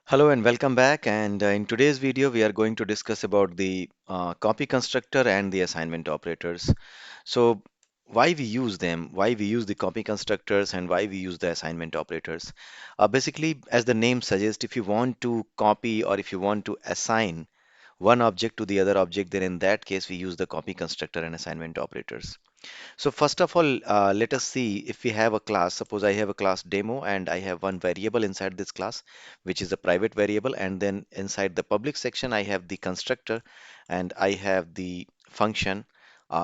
Hello and welcome back. And in today's video, we are going to discuss about the copy constructor and the assignment operators. So, why we use them, why we use the copy constructors, and why we use the assignment operators. Basically, as the name suggests, if you want to copy or if you want to assign one object to the other object, then in that case, we use the copy constructor and assignment operators. So first of all, let us see if we have a class. Suppose I have a class demo and I have one variable inside this class, which is a private variable. And then inside the public section, I have the constructor and I have the function,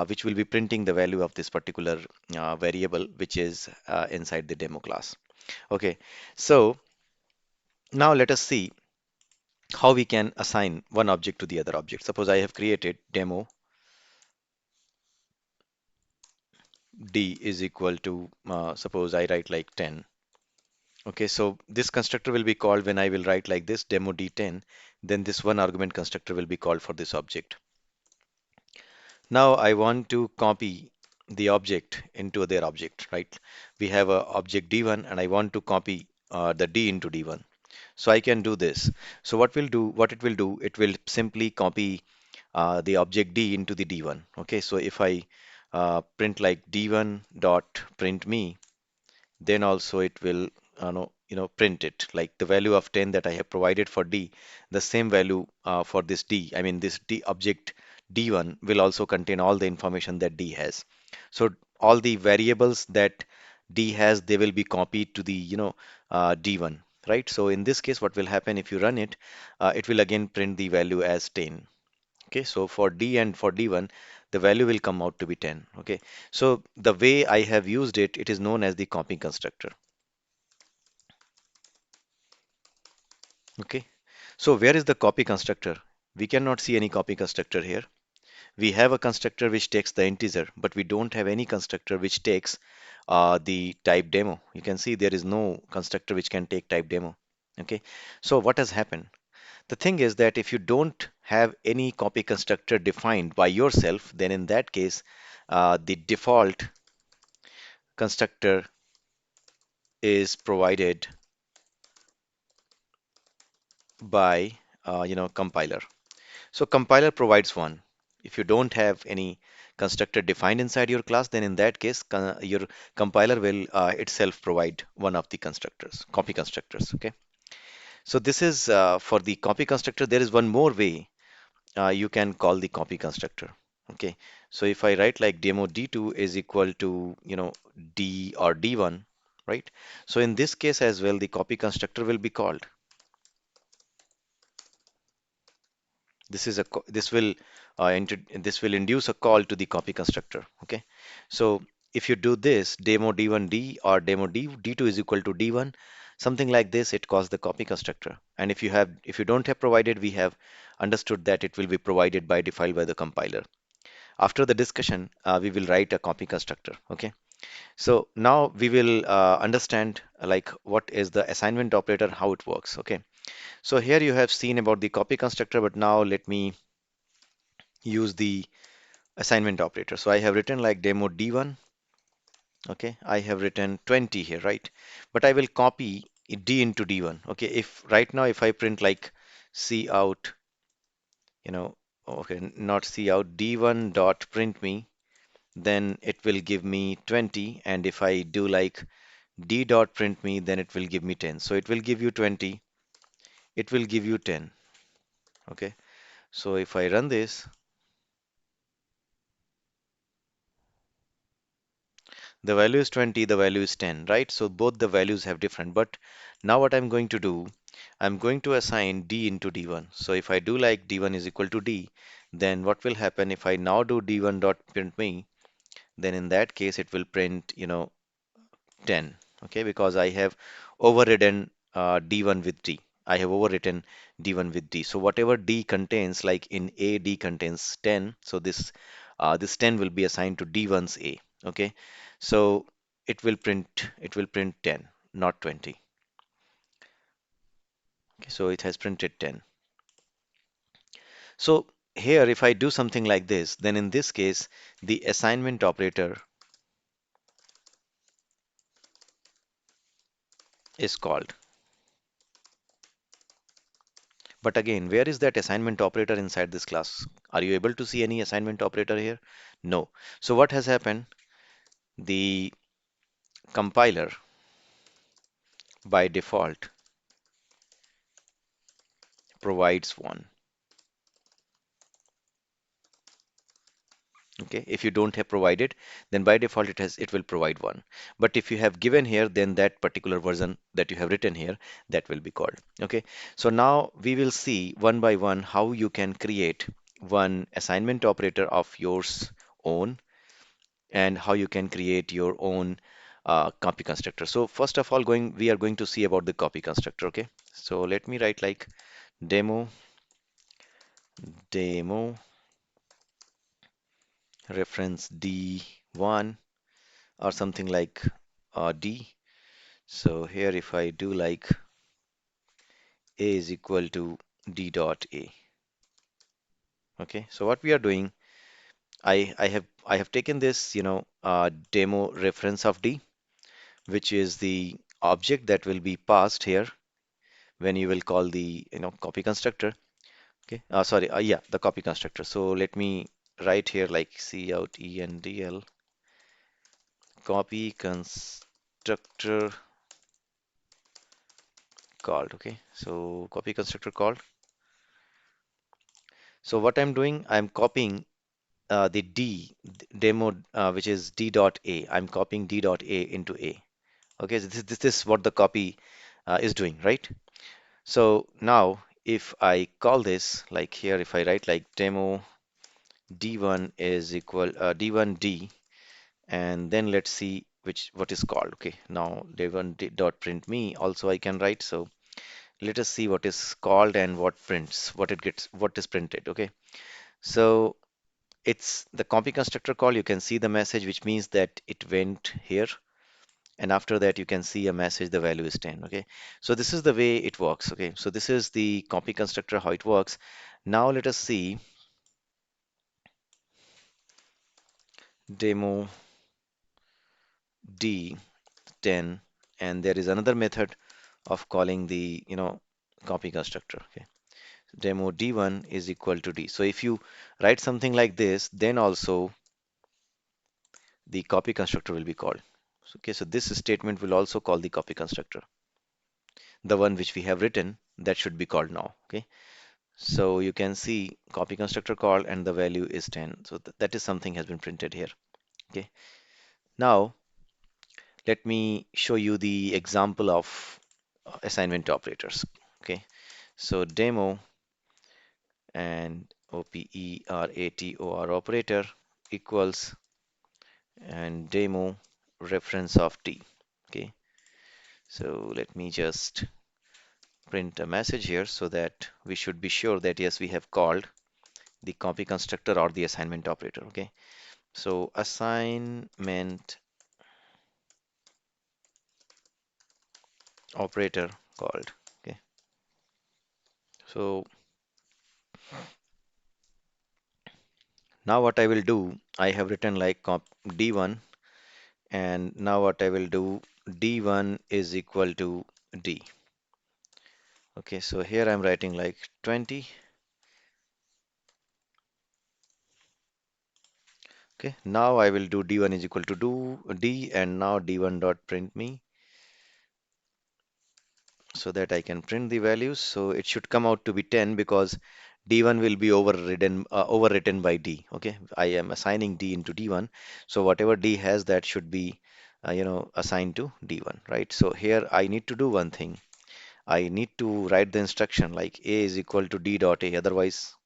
which will be printing the value of this particular variable, which is inside the demo class. Okay, so now let us see how we can assign one object to the other object. Suppose I have created demo d is equal to, suppose I write like 10. Okay, so this constructor will be called when I will write like this demo d10, then this one argument constructor will be called for this object. Now I want to copy the object into their object, right? We have a object d1 and I want to copy the d into d1. So I can do this. So what it will do, it will simply copy the object d into the d1. Okay, so if I print like d1 dot print me, then also it will print it like the value of 10 that I have provided for D, the same value for this D. I mean this D object D1 will also contain all the information that D has. So all the variables that D has, they will be copied to the D1, right? So in this case, what will happen if you run it? It will again print the value as 10. Okay, so for D and for D1, the value will come out to be 10. Okay, so the way I have used it, it is known as the copy constructor. Okay, so where is the copy constructor? We cannot see any copy constructor here. We have a constructor which takes the integer, but we don't have any constructor which takes the type demo. You can see there is no constructor which can take type demo. Okay, so what has happened? The thing is that if you don't have any copy constructor defined by yourself, then in that case, the default constructor is provided by compiler. So compiler provides one. If you don't have any constructor defined inside your class, then in that case, your compiler will itself provide one of the constructors, copy constructors. Okay. So this is for the copy constructor. There is one more way you can call the copy constructor. Okay. So if I write like demo d2 is equal to, d or d1, right? So in this case as well, the copy constructor will be called. This will induce a call to the copy constructor. Okay, so if you do this demo d1d or demo d2 is equal to d1, something like this, it calls the copy constructor. And if you don't have provided, we have understood that it will be provided by default by the compiler. After the discussion, we will write a copy constructor. Okay, so now we will understand like what is the assignment operator, how it works. Okay, so here you have seen about the copy constructor, but now let me use the assignment operator. So I have written like demo d1. Okay, I have written 20 here, right? But I will copy d into d1. Okay, if right now if I print like c out, you know, okay, not c out, d1 dot print me, then it will give me 20. And if I do like d dot print me, then it will give me 10. So it will give you 20, it will give you 10. Okay, so if I run this, the value is 20, the value is 10, right? So both the values have different. But now what I'm going to do, I'm going to assign d into d1. So if I do like d1 is equal to d, then what will happen if I now do d1 dot print me, then in that case it will print, 10. Okay, because I have overridden d1 with d. I have overwritten d1 with d. So whatever d contains, like in a, d contains 10. So this 10 will be assigned to d1's a. Okay, so it will print 10, not 20. Okay, so it has printed 10. So here, if I do something like this, then in this case, the assignment operator is called. But again, where is that assignment operator inside this class? Are you able to see any assignment operator here? No. So what has happened? The compiler by default provides one. Okay, if you don't have provided, then by default it will provide one. But if you have given here, then that particular version that you have written here, that will be called. Okay, so now we will see one by one how you can create one assignment operator of yours own, and how you can create your own copy constructor. So first of all, we are going to see about the copy constructor. Okay, so let me write like demo demo reference D1 or something like D. So here if I do like A is equal to D dot A. Okay, so what we are doing, I have taken this, demo reference of D, which is the object that will be passed here when you will call the copy constructor. Okay, sorry, yeah, the copy constructor. So let me write here like C out ENDL copy constructor called. Okay, so copy constructor called. So what I'm doing, I'm copying the demo, which is D dot A. I'm copying D dot A into A. Okay, so this is what the copy is doing, right? So now if I call this like here, if I write like demo D1 is equal D1 D, and then let's see what is called. Okay, now D1 D dot print me also I can write. So let us see what is called and what prints, what is printed. Okay, so it's the copy constructor call. You can see the message, which means that it went here. And after that, you can see a message, the value is 10. Okay. So this is the way it works. Okay. So this is the copy constructor, how it works. Now let us see demo D10. And there is another method of calling the, copy constructor. Okay. Demo D1 is equal to D. So if you write something like this, then also the copy constructor will be called. Okay, so this statement will also call the copy constructor. The one which we have written, that should be called now. Okay, so you can see copy constructor called and the value is 10. So that is something has been printed here. Okay, now let me show you the example of assignment operators. Okay, so demo and operator operator equals and demo reference of t. Okay, so let me just print a message here so that we should be sure that yes, we have called the copy constructor or the assignment operator. Okay, so assignment operator called. Okay, so now what I will do, I have written like d1, and now what I will do, d1 is equal to d. Okay, so here I'm writing like 20. Okay, now I will do d1 is equal to do d, and now d1 dot print me so that I can print the values. So it should come out to be 10 because d1 will be overwritten by d. Okay, I am assigning d into d1, so whatever d has, that should be assigned to d1, right? So here I need to do one thing. I need to write the instruction like a is equal to d dot a, otherwise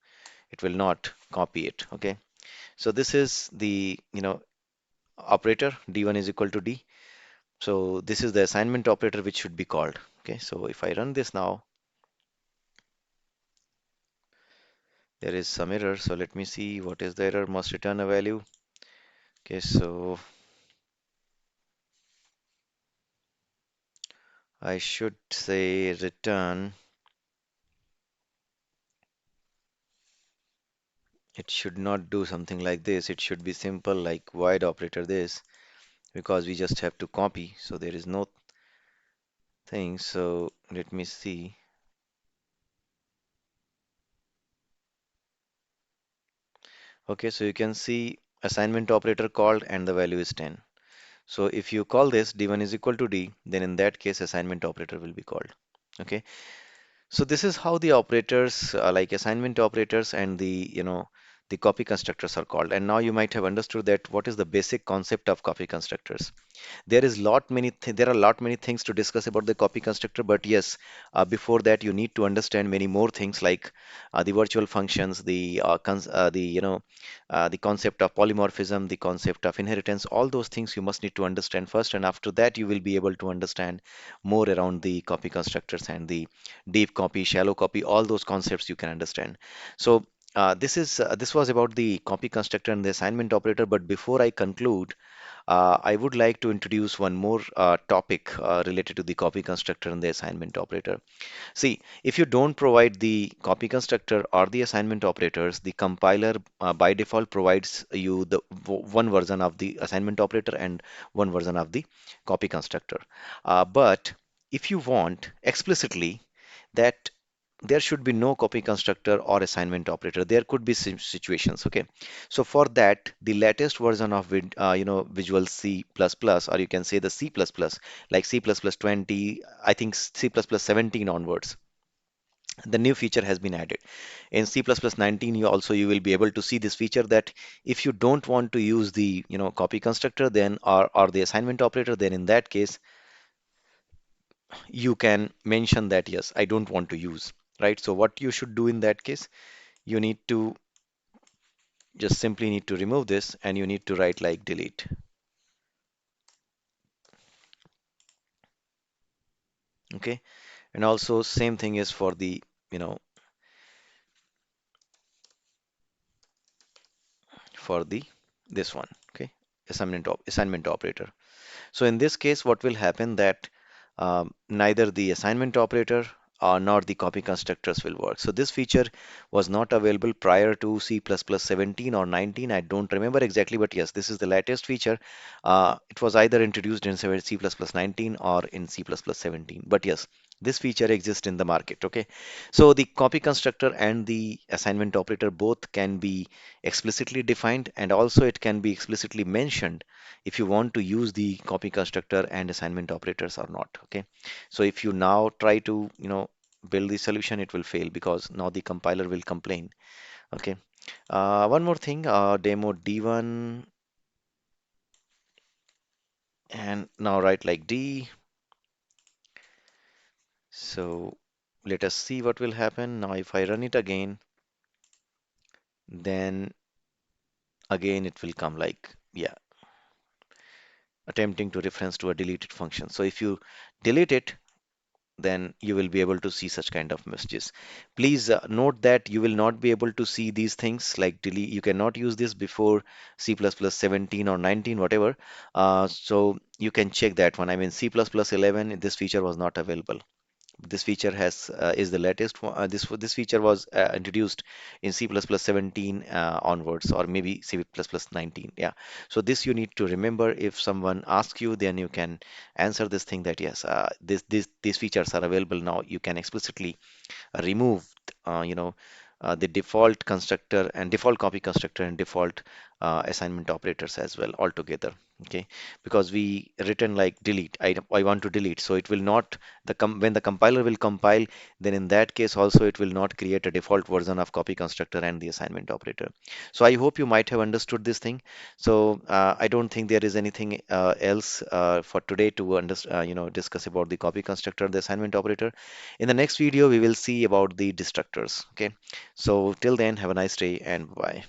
it will not copy it. Okay, so this is the operator d1 is equal to d. So this is the assignment operator which should be called. Okay, so if I run this now, there is some error. So let me see what is the error. Must return a value. Okay, so I should say return. It should not do something like this. It should be simple like void operator this, because we just have to copy. So there is no thing. So let me see. Okay, so you can see assignment operator called and the value is 10. So if you call this d1 is equal to d, then in that case assignment operator will be called. Okay, so this is how the operators like assignment operators and the copy constructors are called. And now you might have understood that what is the basic concept of copy constructors. There are lot many things to discuss about the copy constructor, but yes, before that you need to understand many more things like the virtual functions, the concept of polymorphism, the concept of inheritance. All those things you must need to understand first, and after that you will be able to understand more around the copy constructors and the deep copy, shallow copy. All those concepts you can understand. So this was about the copy constructor and the assignment operator. But before I conclude, I would like to introduce one more topic related to the copy constructor and the assignment operator. See, if you don't provide the copy constructor or the assignment operators, the compiler by default provides you the one version of the assignment operator and one version of the copy constructor. But if you want explicitly that there should be no copy constructor or assignment operator, there could be situations. Okay, so for that, the latest version of Visual C++, or you can say the C++, like C++20, I think C++17 onwards, the new feature has been added. In C++19, you will be able to see this feature that if you don't want to use the copy constructor, then or the assignment operator, then in that case you can mention that yes, I don't want to use, right? So what you should do in that case, you need to just simply need to remove this, and you need to write like delete. Okay, and also same thing is for the you know for the this one. Okay, assignment operator. So in this case, what will happen that neither the assignment operator nor the copy constructors will work. So this feature was not available prior to C++17 or 19. I don't remember exactly, but yes, this is the latest feature. It was either introduced in C++19 or in C++17. But yes, this feature exists in the market. Okay, so the copy constructor and the assignment operator both can be explicitly defined, and also it can be explicitly mentioned if you want to use the copy constructor and assignment operators or not. Okay, so if you now try to build the solution, it will fail because now the compiler will complain. Okay, one more thing, demo d1, and now write like d. So let us see what will happen now. If I run it again, then again it will come like, yeah, attempting to reference to a deleted function. So if you delete it, then you will be able to see such kind of messages. Please note that you will not be able to see these things like delete. You cannot use this before C++17 or 19, whatever. So you can check that one. I mean, C++11, this feature was not available. This feature has is the latest one. This feature was introduced in C++17 onwards, or maybe C++19. Yeah. So this you need to remember. If someone asks you, then you can answer this thing that yes, these features are available now. You can explicitly remove uh, you know the default constructor and default copy constructor and default assignment operators as well altogether. Okay, because we written like delete. I want to delete, so it will not when the compiler will compile, then in that case also it will not create a default version of copy constructor and the assignment operator. So I hope you might have understood this thing. So I don't think there is anything else for today to discuss about the copy constructor and the assignment operator. In the next video, we will see about the destructors. Okay, so till then, have a nice day and bye.